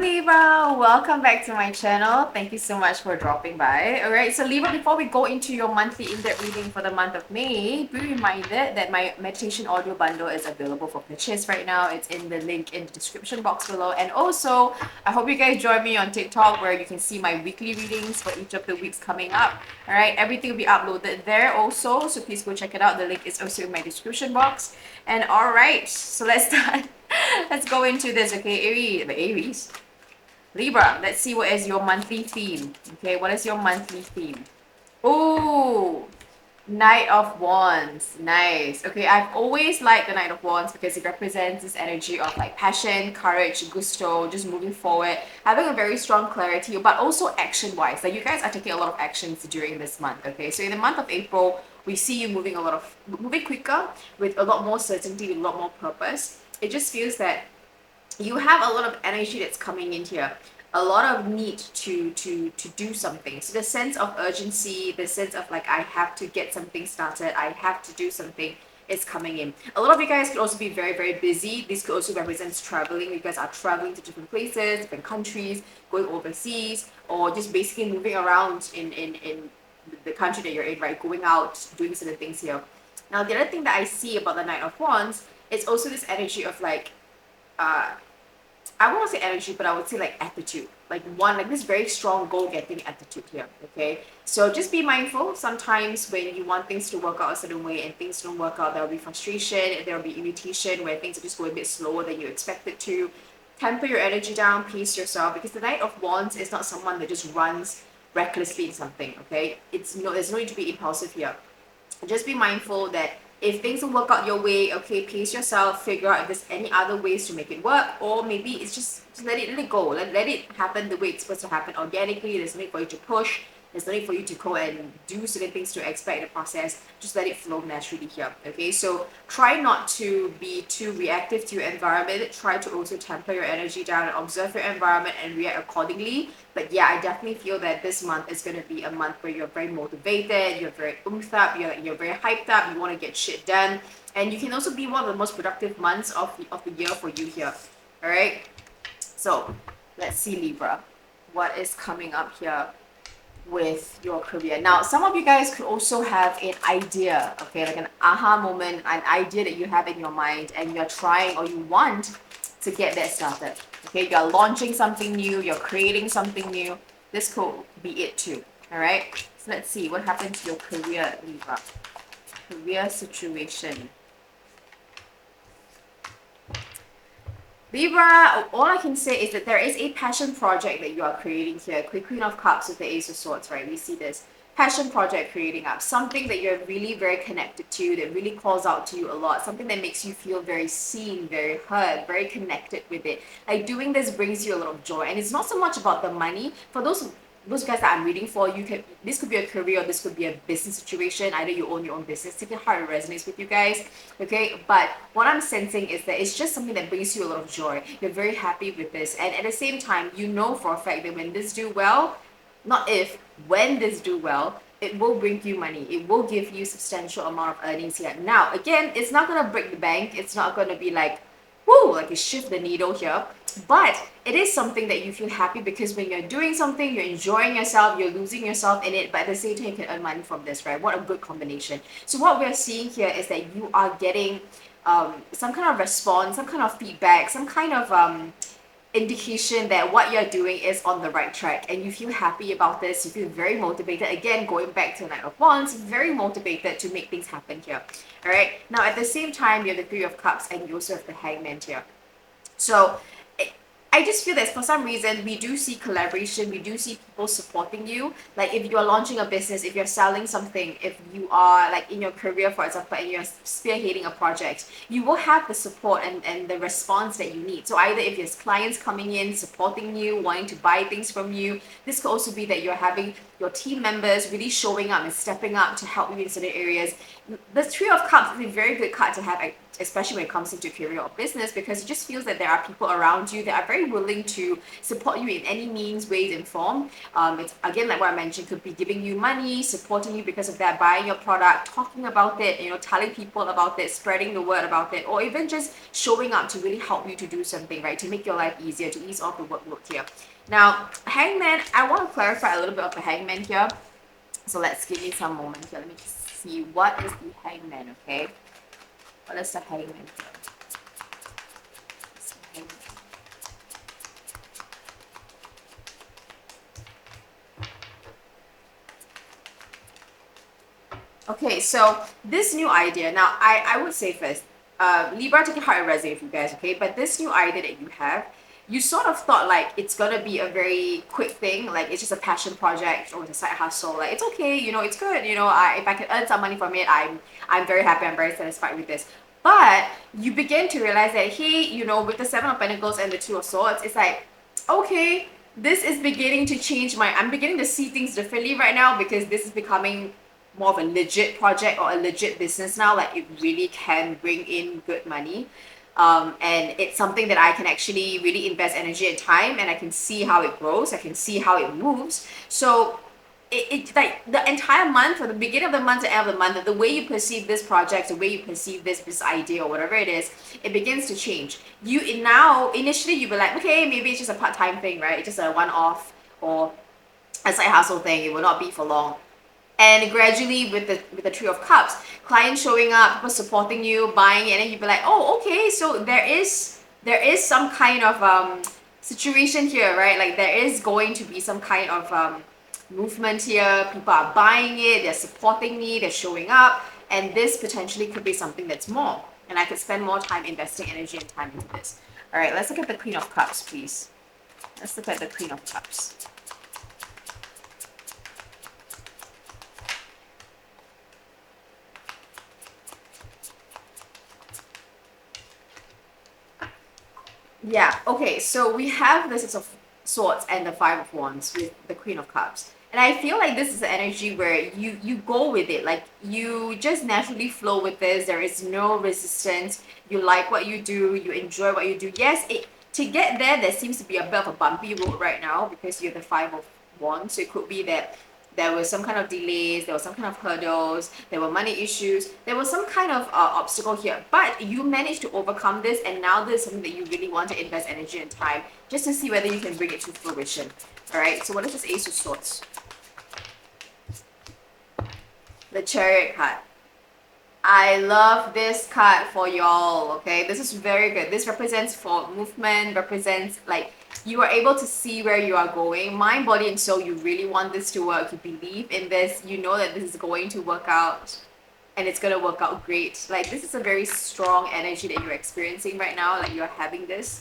Libra, welcome back to my channel. Thank you so much for dropping by. Alright, so Libra, before we go into your monthly in-depth reading for the month of May, be reminded that my meditation audio bundle is available for purchase right now. It's in the link in the description box below. And also, I hope you guys join me on TikTok where you can see my weekly readings for each of the weeks coming up. Alright, everything will be uploaded there also, so please go check it out. The link is also in my description box. And alright, so let's start. Let's go into this, okay? Aries. Libra, let's see what is your monthly theme. Okay, what is your monthly theme? Ooh, Knight of Wands. Nice. Okay, I've always liked the Knight of Wands because it represents this energy of like passion, courage, gusto, just moving forward, having a very strong clarity, but also action-wise. Like you guys are taking a lot of actions during this month, okay? So in the month of April, we see you moving quicker with a lot more certainty, with a lot more purpose. It just feels that you have a lot of energy that's coming in here, a lot of need to do something. So the sense of urgency, the sense of like I have to get something started, I have to do something is coming in. A lot of you guys could also be very busy. This could also represent traveling. You guys are traveling to different places, different countries, going overseas, or just basically moving around in the country that you're in, right? Going out, doing certain things here. Now the other thing that I see about the Knight of Wands is also this energy of like I won't say energy, but I would say like attitude. Like this very strong goal-getting attitude here, okay? So just be mindful. Sometimes when you want things to work out a certain way and things don't work out, there will be frustration, there will be irritation where things are just going a bit slower than you expected to. Temper your energy down, pace yourself, because the Knight of Wands is not someone that just runs recklessly in something, okay? There's no need to be impulsive here. Just be mindful that if things don't work out your way, okay, pace yourself, figure out if there's any other ways to make it work, or maybe it's just let it go. Let it happen the way it's supposed to happen organically. There's no need for you to push. There's no need for you to go and do certain things to expect the process. Just let it flow naturally here. Okay, so try not to be too reactive to your environment. Try to also temper your energy down and observe your environment and react accordingly. But yeah, I definitely feel that this month is going to be a month where you're very motivated, you're very oomphed up, you're very hyped up, you want to get shit done. And you can also be one of the most productive months of the year for you here. All right, so let's see, Libra, what is coming up here with your career. Now, some of you guys could also have an idea, okay, like an aha moment, an idea that you have in your mind and you're trying or you want to get that started. Okay, you're launching something new, you're creating something new. This could be it too. All right, so let's see what happened to your career, Libra. Career situation. Libra, all I can say is that there is a passion project that you are creating here. Queen of Cups with the Ace of Swords, right? We see this passion project creating up. Something that you're really very connected to, that really calls out to you a lot. Something that makes you feel very seen, very heard, very connected with it. Like doing this brings you a lot of joy. And it's not so much about the money. For those guys that I'm reading for, this could be a career, or this could be a business situation. Either you own your own business, take it how it resonates with you guys, okay? But what I'm sensing is that it's just something that brings you a lot of joy. You're very happy with this, and at the same time, you know for a fact that when this do well, not if, when this do well, it will bring you money. It will give you substantial amount of earnings here. Now, again, it's not gonna break the bank. It's not gonna be like, whoo, like it shift the needle here. But it is something that you feel happy because when you're doing something, you're enjoying yourself, you're losing yourself in it, but at the same time, you can earn money from this, right? What a good combination. So what we're seeing here is that you are getting some kind of response, some kind of feedback, some kind of indication that what you're doing is on the right track and you feel happy about this. You feel very motivated. Again, going back to Knight of Wands, very motivated to make things happen here. All right. Now, at the same time, you have the Three of Cups and you also have the Hangman here. So I just feel that for some reason, we do see collaboration, we do see people supporting you. Like if you're launching a business, if you're selling something, if you are like in your career, for example, and you're spearheading a project, you will have the support and the response that you need. So either if there's clients coming in, supporting you, wanting to buy things from you, this could also be that you're having your team members really showing up and stepping up to help you in certain areas. The Three of Cups is a very good card to have especially when it comes into career or business, because it just feels that there are people around you that are very willing to support you in any means, ways, and form. It's again like what I mentioned, could be giving you money, supporting you because of that, buying your product, talking about it, telling people about it, spreading the word about it, or even just showing up to really help you to do something, right? To make your life easier, to ease off the workload here. Now, hangman, I want to clarify a little bit of the hangman here. So let's give me some moment here. Let me just see what is the hangman, okay? What is the hangman here? What's the hangman? Okay, so this new idea, now I would say first, Libra, take it how it resonates with you guys, okay? But this new idea that you have, you sort of thought like it's gonna be a very quick thing, like it's just a passion project or it's a side hustle. Like it's okay, it's good. If I can earn some money from it, I'm very happy, I'm very satisfied with this. But you begin to realize that hey, with the Seven of Pentacles and the Two of Swords, it's like, okay, this is beginning to change I'm beginning to see things differently right now, because this is becoming more of a legit project or a legit business now. Like it really can bring in good money. And it's something that I can actually really invest energy and time, and I can see how it grows, I can see how it moves. So it like the entire month, from the beginning of the month to end of the month, the way you perceive this project, the way you perceive this idea or whatever it is, it begins to change. Now initially you were like, okay, maybe it's just a part-time thing, right? It's just a one-off or a side hustle thing, it will not be for long. And gradually, with the Three of Cups, clients showing up, people supporting you, buying it, and then you'd be like, oh, okay, so there is some kind of situation here, right? Like there is going to be some kind of movement here. People are buying it, they're supporting me, they're showing up, and this potentially could be something that's more. And I could spend more time investing energy and time into this. All right, let's look at the Queen of Cups, please. Let's look at the Queen of Cups. Yeah, okay, so we have the Six of Swords and the Five of Wands with the Queen of Cups. And I feel like this is the energy where you go with it. Like you just naturally flow with this. There is no resistance. You like what you do, you enjoy what you do. Yes, to get there seems to be a bit of a bumpy road right now because you're the Five of Wands. So it could be that there was some kind of delays, there was some kind of hurdles, there were money issues, there was some kind of obstacle here. But you managed to overcome this, and now this is something that you really want to invest energy and time just to see whether you can bring it to fruition. All right, so what is this Ace of Swords? The Chariot card. I love this card for y'all, okay? This is very good. This represents for movement, represents like you are able to see where you are going. Mind, body, and soul, you really want this to work. You believe in this. You know that this is going to work out and it's going to work out great. Like this is a very strong energy that you're experiencing right now. Like you're having this.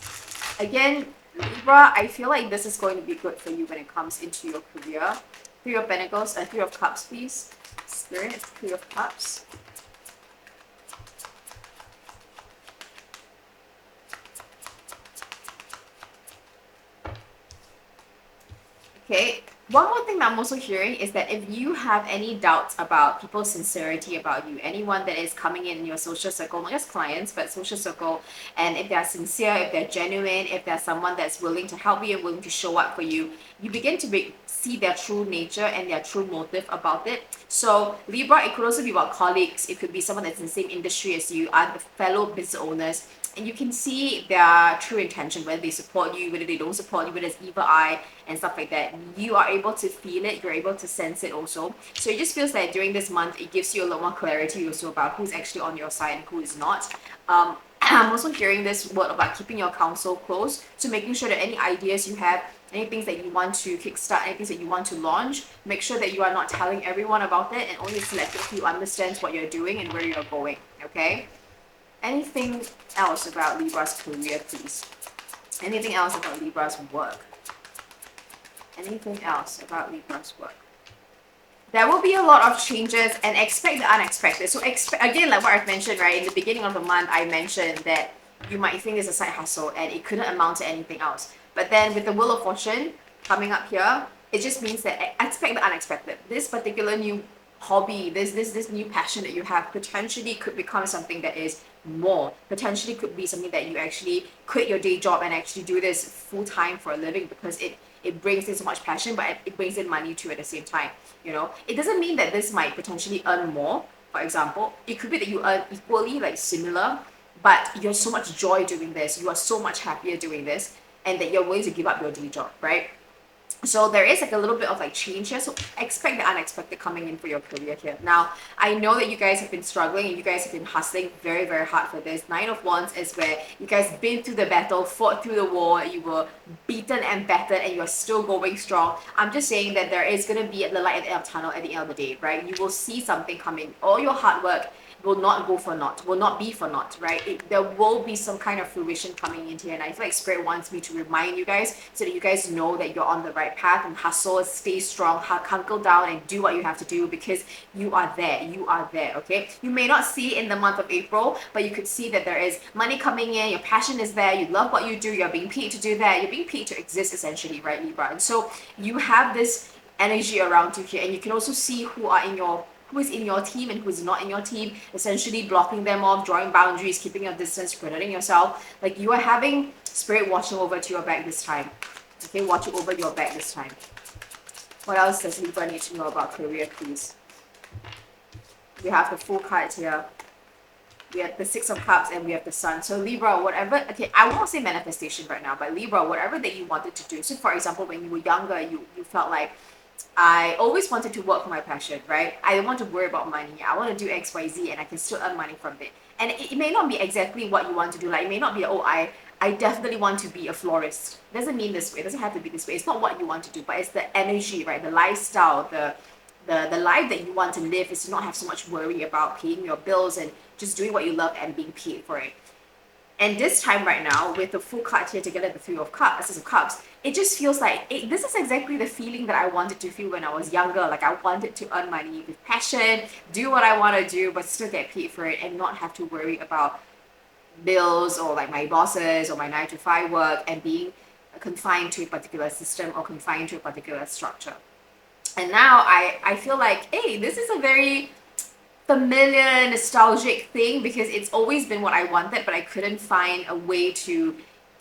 Again, Libra, I feel like this is going to be good for you when it comes into your career. Three of Pentacles, Three of Cups, please. Spirit, Three of Cups. Okay, one more thing that I'm also hearing is that if you have any doubts about people's sincerity about you, anyone that is coming in your social circle, not just clients, but social circle, and if they're sincere, if they're genuine, if they're someone that's willing to help you and willing to show up for you, you begin to see their true nature and their true motive about it. So Libra, it could also be about colleagues, it could be someone that's in the same industry as you, are fellow business owners, and you can see their true intention, whether they support you, whether they don't support you, whether it's evil eye and stuff like that. You are able to feel it, you're able to sense it also. So it just feels like during this month, it gives you a lot more clarity also about who's actually on your side and who is not. I'm also hearing this word about keeping your counsel close, so making sure that any ideas you have, any things that you want to kickstart, any things that you want to launch, make sure that you are not telling everyone about it and only selecting who understands what you're doing and where you're going, okay? Anything else about Libra's career, please? Anything else about Libra's work? Anything else about Libra's work? There will be a lot of changes, and expect the unexpected. So again, like what I've mentioned, right? In the beginning of the month, I mentioned that you might think it's a side hustle and it couldn't amount to anything else. But then with the Wheel of Fortune coming up here, it just means that expect the unexpected. This particular new hobby, this new passion that you have potentially could become something that is more. Potentially could be something that you actually quit your day job and actually do this full time for a living, because it brings in so much passion, but it brings in money too at the same time. You know, it doesn't mean that this might potentially earn more. For example, it could be that you earn equally, like similar, but you're so much joy doing this, you are so much happier doing this, and that you're willing to give up your day job, right? So there is like a little bit of like change here. So expect the unexpected coming in for your career here. Now, I know that you guys have been struggling and you guys have been hustling very, very hard for this. Nine of Wands is where you guys been through the battle, fought through the war, you were beaten and battered, and you're still going strong. I'm just saying that there is going to be the light at the end of the tunnel at the end of the day, right? You will see something coming. All your hard work will not go for naught, will not be for naught, right? There will be some kind of fruition coming into here, and I feel like Spirit wants me to remind you guys so that you guys know that you're on the right path, and hustle, stay strong, hunker down and do what you have to do, because you are there, okay? You may not see in the month of April, but you could see that there is money coming in, your passion is there, you love what you do, you're being paid to do that, you're being paid to exist essentially, right, Libra? And so you have this energy around you here, and you can also see who is in your team and who's not in your team, essentially blocking them off, drawing boundaries, keeping your distance, protecting yourself. Like you are having Spirit watching over to your back this time. Okay, watching over your back this time. What else does Libra need to know about career, please? We have the Full card here. We have the Six of Cups and we have the Sun. So Libra, whatever, okay, I won't say manifestation right now, but Libra, whatever that you wanted to do. So for example, when you were younger, you felt like, I always wanted to work for my passion, right? I don't want to worry about money. I want to do X, Y, Z, and I can still earn money from it. And it may not be exactly what you want to do. Like, it may not be, oh, I definitely want to be a florist. It doesn't mean this way. It doesn't have to be this way. It's not what you want to do, but it's the energy, right? The lifestyle, the life that you want to live is to not have so much worry about paying your bills and just doing what you love and being paid for it. And this time right now, with the Full card here together, the Three of Cups, Six of Cups, it just feels like this is exactly the feeling that I wanted to feel when I was younger. Like I wanted to earn money with passion, do what I want to do, but still get paid for it and not have to worry about bills or like my bosses or my 9 to 5 work and being confined to a particular system or confined to a particular structure. And now I feel like, hey, this is a very familiar, nostalgic thing, because it's always been what I wanted, but I couldn't find a way to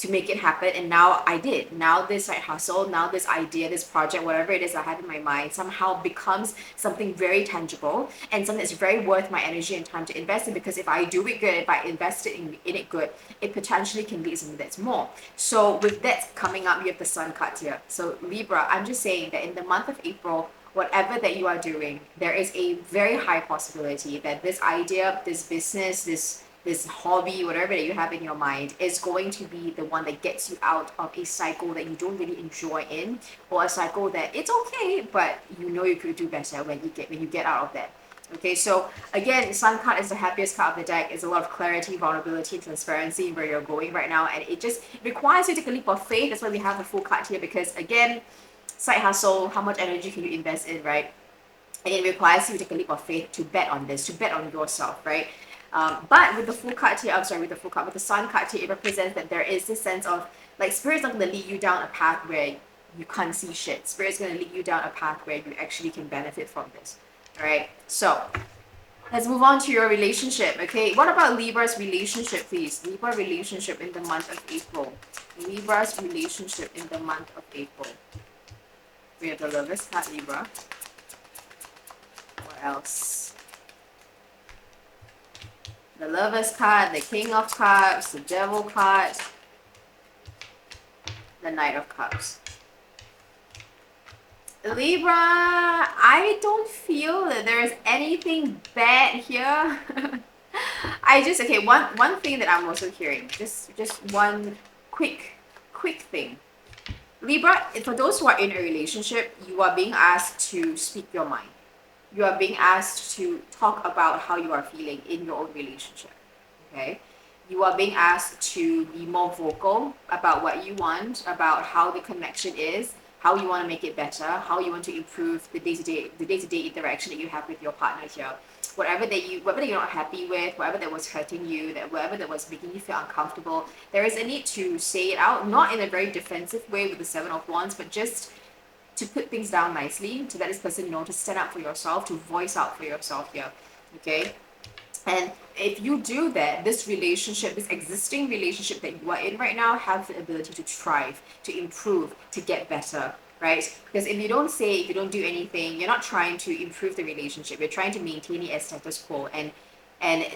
make it happen. And now I did. Now this side hustle, now this idea, this project, whatever it is I had in my mind, somehow becomes something very tangible and something that's very worth my energy and time to invest in. Because if I do it good, if I invest in it good, it potentially can lead to something that's more. So with that coming up, you have the Sun card here. So Libra, I'm just saying that in the month of April, whatever that you are doing, there is a very high possibility that this idea, this business, this hobby, whatever that you have in your mind, is going to be the one that gets you out of a cycle that you don't really enjoy in, or a cycle that it's okay, but you know you could do better when you get out of that. Okay, so again, Sun card is the happiest card of the deck. It's a lot of clarity, vulnerability, transparency where you're going right now, and it just requires you to take a leap of faith. That's why we have the Full card here, because again, side hustle, how much energy can you invest in, right? And it requires you to take a leap of faith to bet on this, to bet on yourself, right? But with the Full card here, with the Sun card here, it represents that there is this sense of, like, Spirit's not going to lead you down a path where you can't see shit. Spirit's going to lead you down a path where you actually can benefit from this, alright? So, let's move on to your relationship, okay? What about Libra's relationship, please? Libra relationship in the month of April. Libra's relationship in the month of April. We have the Lovers card, Libra. What else? The Lovers card, the King of Cups, the Devil card, the Knight of Cups. Libra, I don't feel that there is anything bad here. Okay, one thing that I'm also hearing, just one quick thing. Libra, for those who are in a relationship, you are being asked to speak your mind. You are being asked to talk about how you are feeling in your own relationship, okay? You are being asked to be more vocal about what you want, about how the connection is, how you want to make it better, how you want to improve the day-to-day interaction that you have with your partner here. Whatever that you're not happy with, whatever that was hurting you, whatever that was making you feel uncomfortable, there is a need to say it out, not in a very defensive way with the Seven of Wands, but just to put things down nicely, to let this person know, to stand up for yourself, to voice out for yourself here, okay? And if you do that, this relationship, this existing relationship that you are in right now, has the ability to thrive, to improve, to get better, right? Because if you don't do anything, you're not trying to improve the relationship. You're trying to maintain it as status quo. And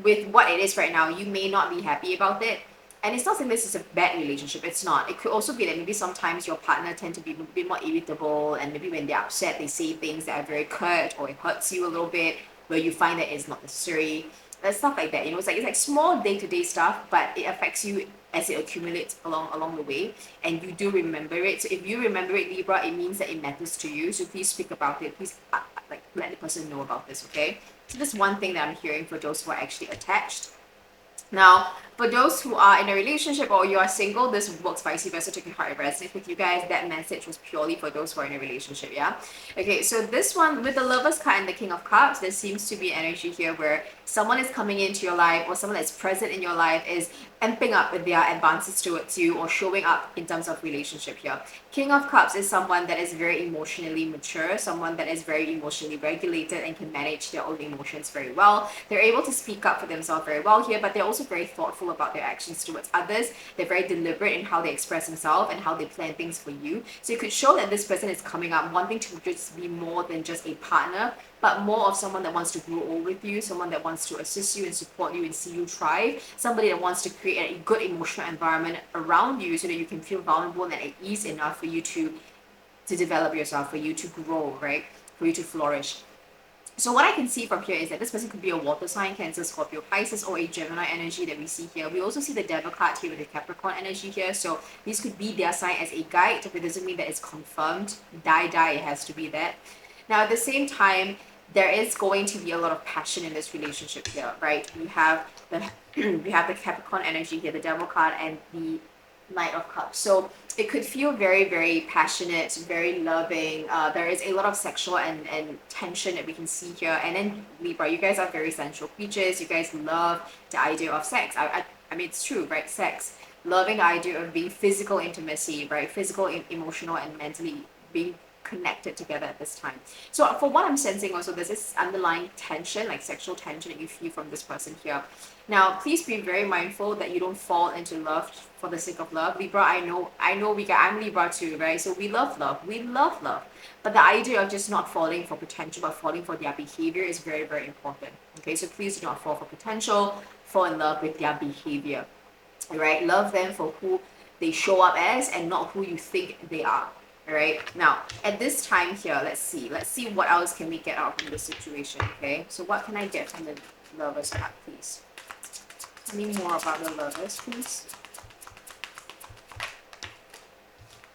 with what it is right now, you may not be happy about it. And it's not saying this is a bad relationship. It's not. It could also be that maybe sometimes your partner tend to be a bit more irritable, and maybe when they're upset, they say things that are very curt, or it hurts you a little bit, where you find that it's not necessary. Stuff like that. It's like small day-to-day stuff, but it affects you as it accumulates along the way, and you do remember it. So if you remember it, Libra, it means that it matters to you. So please speak about it. Please like let the person know about this. Okay. So this one thing that I'm hearing for those who are actually attached. Now, for those who are in a relationship or you are single, this works vice versa to your heart. It resonates with you guys. That message was purely for those who are in a relationship, yeah? Okay, so this one, with the Lovers card and the King of Cups, there seems to be energy here where someone is coming into your life, or someone that's present in your life is amping up with their advances towards you, or showing up in terms of relationship here. King of Cups is someone that is very emotionally mature, someone that is very emotionally regulated and can manage their own emotions very well. They're able to speak up for themselves very well here, but they're also very thoughtful about their actions towards others. They're very deliberate in how they express themselves and how they plan things for you. So it could show that this person is coming up wanting to just be more than just a partner, but more of someone that wants to grow old with you, someone that wants to assist you and support you and see you thrive, somebody that wants to create a good emotional environment around you so that you can feel vulnerable and at ease enough for you to develop yourself, for you to grow, right? For you to flourish. So what I can see from here is that this person could be a water sign, Cancer, Scorpio, Pisces, or a Gemini energy that we see here. We also see the Devil card here with the Capricorn energy here. So this could be their sign as a guide, but it doesn't mean that it's confirmed. Die, it has to be that. Now, at the same time, there is going to be a lot of passion in this relationship here, right? We have the we have the Capricorn energy here, the Devil card, and the Knight of Cups. So it could feel very, very passionate, very loving. There is a lot of sexual and tension that we can see here. And then Libra, you guys are very sensual creatures. You guys love the idea of sex. I mean, it's true, right? Sex. Loving the idea of being physical intimacy, right? Physical, emotional, and mentally being connected together at this time. So for what I'm sensing also, there's this underlying tension, like sexual tension that you feel from this person here. Now, please be very mindful that you don't fall into love for the sake of love. Libra, I'm Libra too, right? So we love love. We love love. But the idea of just not falling for potential, but falling for their behavior is very, very important. Okay, so please do not fall for potential, fall in love with their behavior. All right, love them for who they show up as and not who you think they are. All right, now at this time here, let's see what else can we get out from this situation. Okay, so what can I get from the Lovers card, please? Tell me more about the Lovers, please.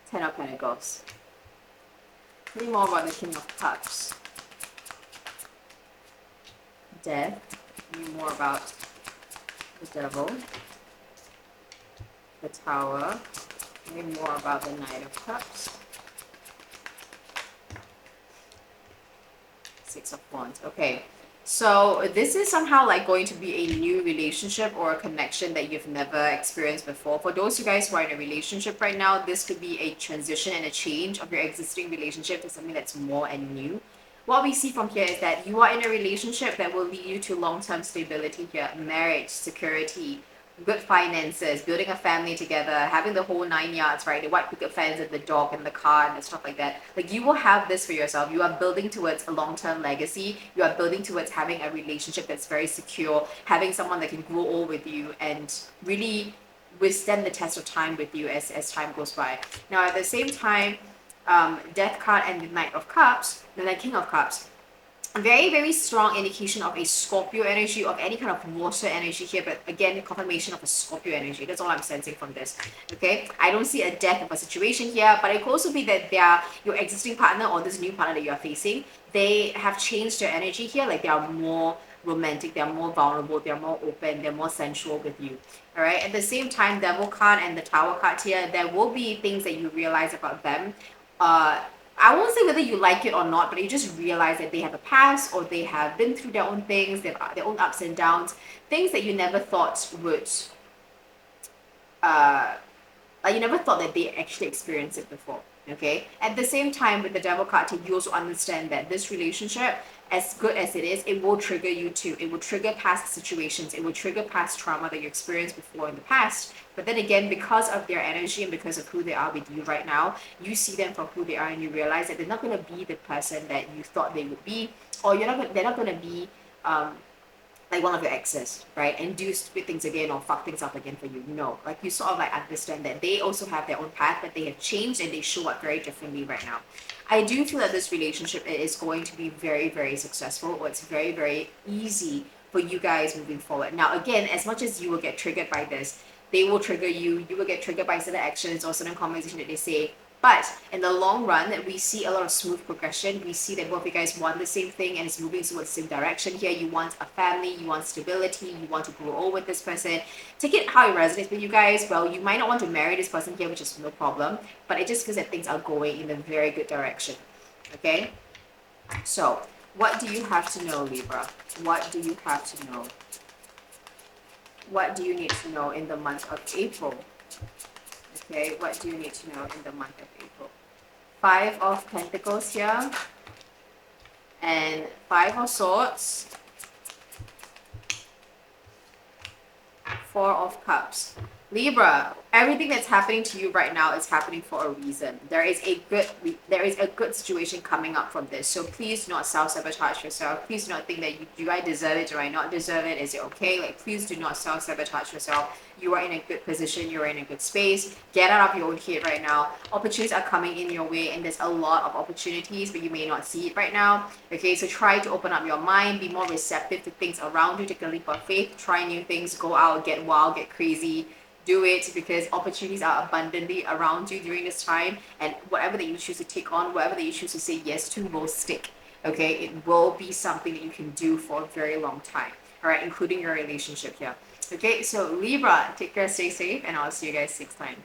Ten of Pentacles. Tell me more about the King of Cups. Death. Tell me more about the Devil. The Tower. Tell me more about the Knight of Cups. Six of Wands. Okay. So this is somehow like going to be a new relationship or a connection that you've never experienced before. For those of you guys who are in a relationship right now, this could be a transition and a change of your existing relationship to something that's more and new. What we see from here is that you are in a relationship that will lead you to long-term stability here, marriage, security, good finances, building a family together, having the whole 9 yards, right? The white picket fence and the dog and the car and stuff like that. Like you will have this for yourself. You are building towards a long-term legacy. You are building towards having a relationship that's very secure, having someone that can grow old with you and really withstand the test of time with you as time goes by. Now, at the same time, Death card and the Knight of Cups, and the King of Cups, very, very strong indication of a Scorpio energy, of any kind of water energy here, but again, confirmation of a Scorpio energy. That's all I'm sensing from this. Okay, I don't see a death of a situation here, but it could also be that they are your existing partner or this new partner that you are facing. They have changed their energy here, like they are more romantic, they're more vulnerable, they're more open, they're more sensual with you. All right, at the same time, Devil card and the Tower card here, there will be things that you realize about them. I won't say whether you like it or not, but you just realize that they have a past or they have been through their own things, they have their own ups and downs, things that you never thought would, like you never thought that they actually experienced it before. Okay. At the same time, with the Devil card, you also understand that this relationship as good as it is, it will trigger you too. It will trigger past situations. It will trigger past trauma that you experienced before in the past. But then again, because of their energy and because of who they are with you right now, you see them for who they are and you realize that they're not going to be the person that you thought they would be, or they're not going to be like one of your exes, right? And do stupid things again or fuck things up again for you. No, like you sort of like understand that they also have their own path, but they have changed and they show up very differently right now. I do feel that this relationship is going to be very, very successful, or it's very, very easy for you guys moving forward. Now, again, as much as you will get triggered by this, they will trigger you. You will get triggered by certain actions or certain conversation that they say. But in the long run, we see a lot of smooth progression. We see that both of you guys want the same thing and it's moving towards the same direction here. You want a family, you want stability, you want to grow old with this person. Take it how it resonates with you guys. Well, you might not want to marry this person here, which is no problem, but it just feels that things are going in a very good direction. Okay? So, what do you have to know, Libra? What do you have to know? What do you need to know in the month of April? Okay, what do you need to know in the month of April? Five of Pentacles here. And Five of Swords. Four of Cups. Libra, everything that's happening to you right now is happening for a reason. There is a good situation coming up from this. So please do not self-sabotage yourself. Please do not think that do I deserve it? Do I not deserve it? Is it okay? Like, please do not self-sabotage yourself. You are in a good position. You're in a good space. Get out of your own head right now. Opportunities are coming in your way, and there's a lot of opportunities, but you may not see it right now. Okay, so try to open up your mind, be more receptive to things around you. Take a leap of faith. Try new things. Go out, get wild, get crazy. Do it, because opportunities are abundantly around you during this time, and whatever that you choose to take on, whatever that you choose to say yes to will stick. Okay, it will be something that you can do for a very long time. All right, including your relationship here. Okay, so Libra, take care, stay safe, and I'll see you guys next time.